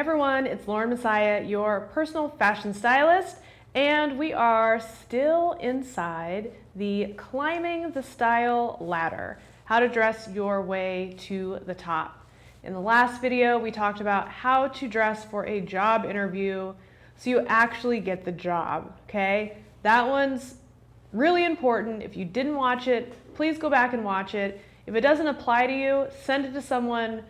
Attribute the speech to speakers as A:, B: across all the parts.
A: everyone, it's Lauren Messiah, your personal fashion stylist, and we are still inside the climbing the style ladder, how to dress your way to the top. In the last video, we talked about how to dress for a job interview so you actually get the job, okay? That one's really important. If you didn't watch it, please go back and watch it. If it doesn't apply to you, send it to someone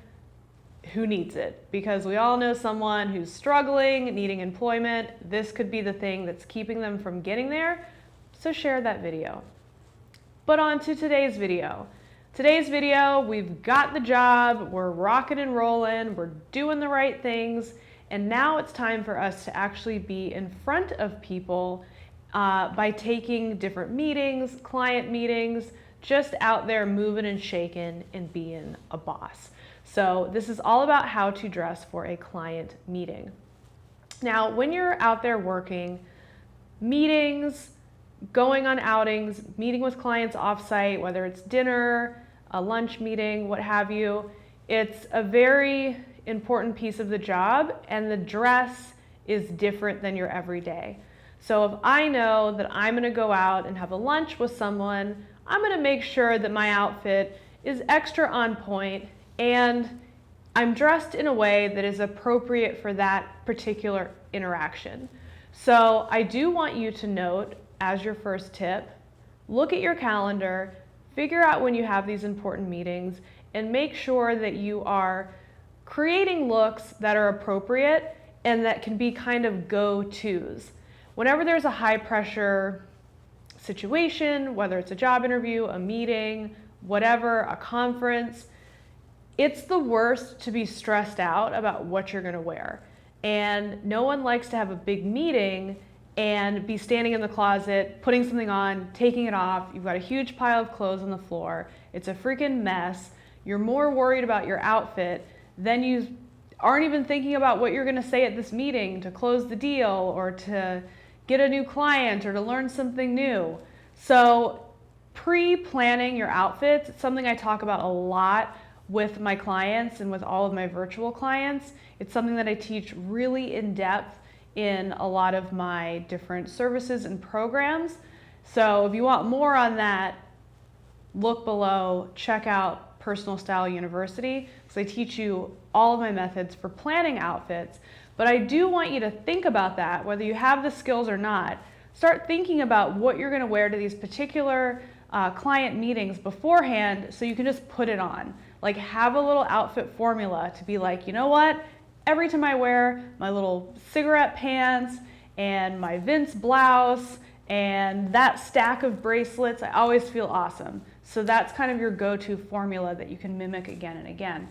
A: who needs it, because we all know someone who's struggling, needing employment. This could be the thing that's keeping them from getting there, so share that video. But on to today's video. Today's video, we've got the job, we're rocking and rolling, we're doing the right things, and now it's time for us to actually be in front of people by taking different meetings, client meetings, just out there moving and shaking and being a boss. So this is all about how to dress for a client meeting. Now, when you're out there working, meetings, going on outings, meeting with clients off-site, whether it's dinner, a lunch meeting, what have you, it's a very important piece of the job, and the dress is different than your everyday. So if I know that I'm gonna go out and have a lunch with someone, I'm gonna make sure that my outfit is extra on point and I'm dressed in a way that is appropriate for that particular interaction. So I do want you to note, as your first tip, look at your calendar, figure out when you have these important meetings, and make sure that you are creating looks that are appropriate and that can be kind of go-tos. Whenever there's a high pressure situation, whether it's a job interview, a meeting, whatever, a conference, it's the worst to be stressed out about what you're gonna wear. And no one likes to have a big meeting and be standing in the closet, putting something on, taking it off. You've got a huge pile of clothes on the floor. It's a freaking mess. You're more worried about your outfit than you aren't even thinking about what you're gonna say at this meeting to close the deal or to get a new client or to learn something new. So pre-planning your outfits, it's something I talk about a lot with my clients and with all of my virtual clients. It's something that I teach really in depth in a lot of my different services and programs. So if you want more on that, look below, check out Personal Style University, because I teach you all of my methods for planning outfits. But I do want you to think about that, whether you have the skills or not. Start thinking about what you're gonna wear to these particular client meetings beforehand so you can just put it on. Like, have a little outfit formula to be like, you know what? Every time I wear my little cigarette pants and my Vince blouse and that stack of bracelets, I always feel awesome. So that's kind of your go-to formula that you can mimic again and again.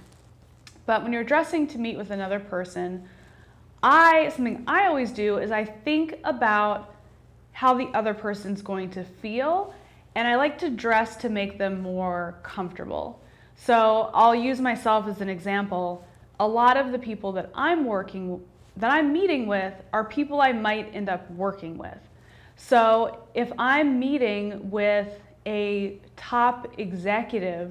A: But when you're dressing to meet with another person, something I always do is I think about how the other person's going to feel, and I like to dress to make them more comfortable. So I'll use myself as an example. A lot of the people that I'm meeting with are people I might end up working with. So if I'm meeting with a top executive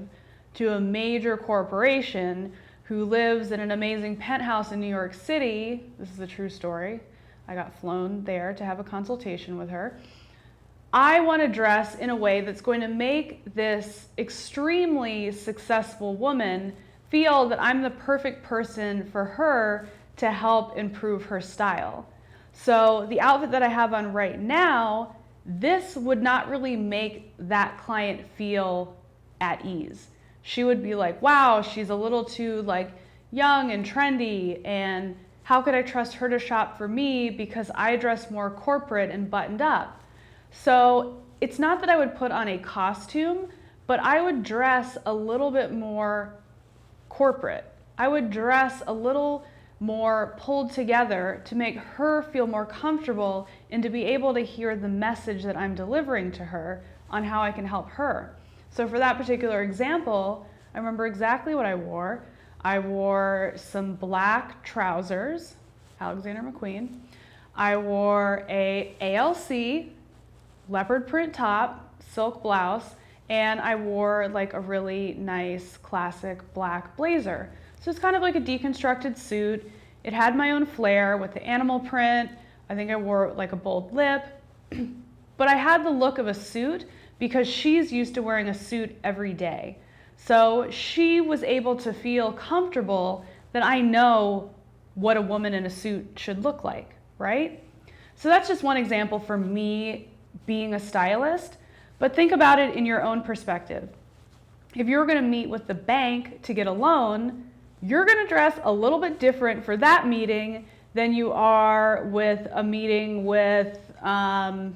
A: to a major corporation who lives in an amazing penthouse in New York City, this is a true story, I got flown there to have a consultation with her, I want to dress in a way that's going to make this extremely successful woman feel that I'm the perfect person for her to help improve her style. So the outfit that I have on right now, this would not really make that client feel at ease. She would be like, wow, she's a little too young and trendy, and how could I trust her to shop for me because I dress more corporate and buttoned up? So it's not that I would put on a costume, but I would dress a little bit more corporate. I would dress a little more pulled together to make her feel more comfortable and to be able to hear the message that I'm delivering to her on how I can help her. So for that particular example, I remember exactly what I wore. I wore some black trousers, Alexander McQueen. I wore a ALC leopard print top, silk blouse, and I wore a really nice classic black blazer. So it's kind of like a deconstructed suit. It had my own flair with the animal print. I think I wore like a bold lip, but I had the look of a suit because she's used to wearing a suit every day. So she was able to feel comfortable that I know what a woman in a suit should look like, right? So that's just one example for me being a stylist, but think about it in your own perspective. If you're gonna meet with the bank to get a loan, you're gonna dress a little bit different for that meeting than you are with a meeting with a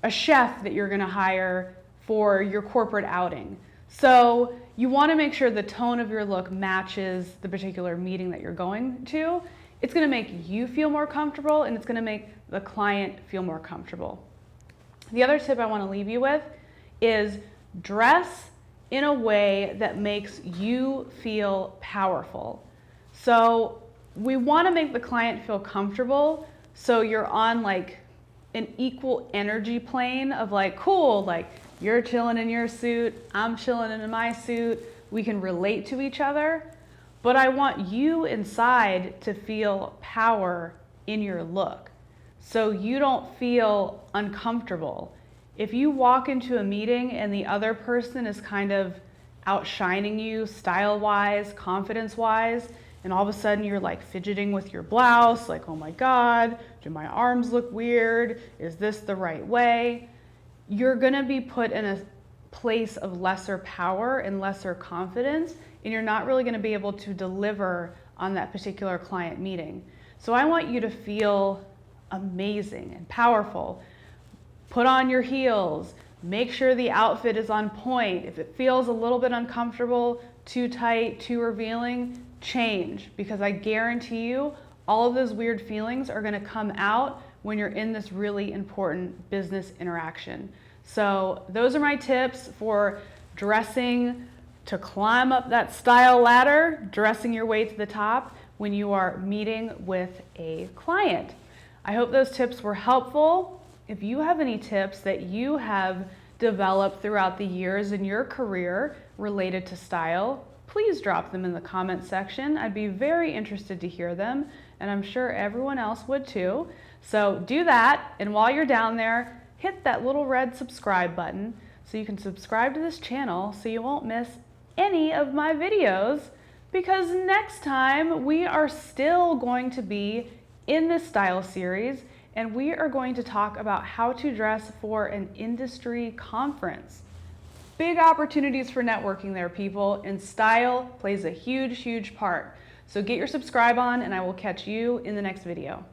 A: chef that you're gonna hire for your corporate outing. So you wanna make sure the tone of your look matches the particular meeting that you're going to. It's gonna make you feel more comfortable and it's gonna make the client feel more comfortable. The other tip I wanna leave you with is dress in a way that makes you feel powerful. So we wanna make the client feel comfortable so you're on like an equal energy plane of like, cool, like you're chilling in your suit, I'm chilling in my suit, we can relate to each other. But I want you inside to feel power in your look so you don't feel uncomfortable. If you walk into a meeting and the other person is kind of outshining you style-wise, confidence-wise, and all of a sudden you're like fidgeting with your blouse, like, oh my God, do my arms look weird? Is this the right way? You're gonna be put in a place of lesser power and lesser confidence, and you're not really gonna be able to deliver on that particular client meeting. So I want you to feel amazing and powerful. Put on your heels, make sure the outfit is on point. If it feels a little bit uncomfortable, too tight, too revealing, change, because I guarantee you all of those weird feelings are gonna come out when you're in this really important business interaction. So those are my tips for dressing to climb up that style ladder, dressing your way to the top when you are meeting with a client. I hope those tips were helpful. If you have any tips that you have developed throughout the years in your career related to style, please drop them in the comment section. I'd be very interested to hear them, and I'm sure everyone else would too. So do that, and while you're down there, hit that little red subscribe button so you can subscribe to this channel so you won't miss any of my videos, because next time we are still going to be in this style series and we are going to talk about how to dress for an industry conference. Big opportunities for networking there, people, and style plays a huge, huge part. So get your subscribe on and I will catch you in the next video.